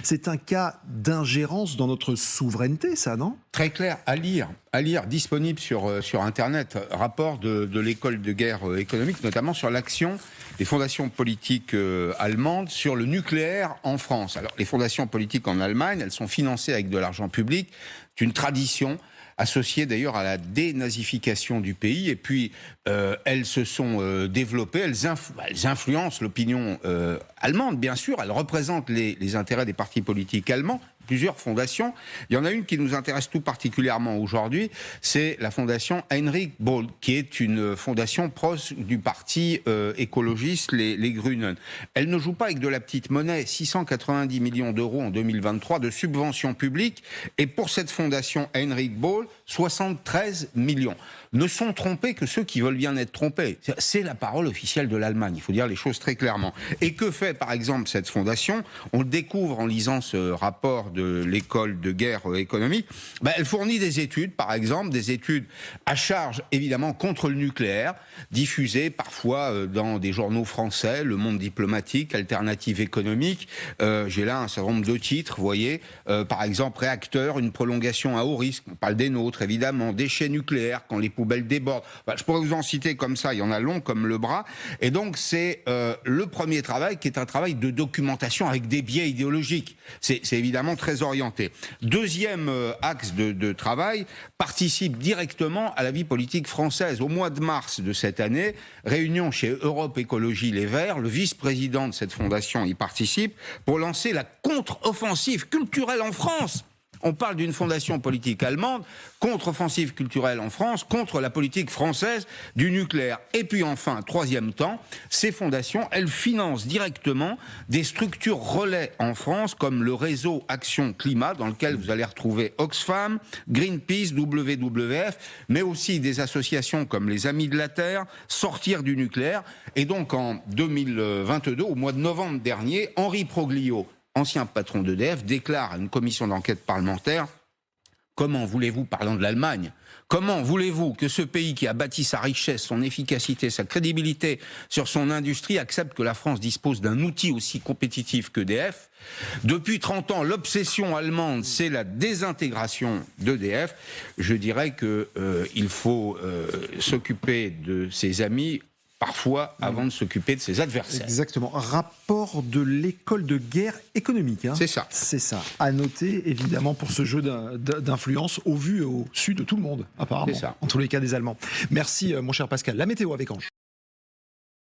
C'est un cas d'ingérence dans notre souveraineté, ça, non? Très clair, à lire, disponible sur Internet, rapport de l'école de guerre économique, notamment sur l'action des fondations politiques allemandes sur le nucléaire en France. Alors, les fondations politiques en Allemagne, elles sont financées avec de l'argent public, c'est une tradition associée d'ailleurs à la dénazification du pays, et puis elles se sont développées, elles influencent l'opinion allemande, bien sûr, elles représentent les intérêts des partis politiques allemands, plusieurs fondations. Il y en a une qui nous intéresse tout particulièrement aujourd'hui, c'est la fondation Heinrich Böll, qui est une fondation proche du parti écologiste, les Grünen. Elle ne joue pas avec de la petite monnaie, 690 millions d'euros en 2023 de subventions publiques, et pour cette fondation Heinrich Böll, 73 millions. Ne sont trompés que ceux qui veulent bien être trompés. C'est la parole officielle de l'Allemagne, il faut dire les choses très clairement. Et que fait par exemple cette fondation? On le découvre en lisant ce rapport de l'école de guerre économique. Elle fournit des études, par exemple, des études à charge évidemment contre le nucléaire, diffusées parfois dans des journaux français, Le Monde diplomatique, Alternative économique. J'ai là un certain nombre de titres, vous voyez, par exemple, réacteur, une prolongation à haut risque, on parle des nôtres évidemment, déchets nucléaires quand les poubelles débordent. Je pourrais vous en citer comme ça, il y en a long comme le bras. Et donc c'est le premier travail qui est un travail de documentation avec des biais idéologiques. C'est évidemment très orienté. Deuxième axe de travail, participe directement à la vie politique française. Au mois de mars de cette année, réunion chez Europe Écologie Les Verts, le vice-président de cette fondation y participe pour lancer la contre-offensive culturelle en France. On parle d'une fondation politique allemande, contre-offensive culturelle en France, contre la politique française du nucléaire. Et puis enfin, troisième temps, ces fondations, elles financent directement des structures relais en France, comme le réseau Action Climat, dans lequel vous allez retrouver Oxfam, Greenpeace, WWF, mais aussi des associations comme les Amis de la Terre, Sortir du nucléaire. Et donc en 2022, au mois de novembre dernier, Henri Proglio, ancien patron d'EDF, déclare à une commission d'enquête parlementaire: comment voulez-vous, parlant de l'Allemagne, comment voulez-vous que ce pays qui a bâti sa richesse, son efficacité, sa crédibilité sur son industrie accepte que la France dispose d'un outil aussi compétitif qu'EDF? Depuis 30 ans, l'obsession allemande, c'est la désintégration d'EDF. Je dirais qu'il faut s'occuper de ses amis parfois avant de s'occuper de ses adversaires. Exactement. Rapport de l'école de guerre économique. Hein. C'est ça. C'est ça. À noter, évidemment, pour ce jeu d'influence au vu et au su de tout le monde, apparemment. C'est ça. En tous les cas des Allemands. Merci, mon cher Pascal. La météo avec Ange.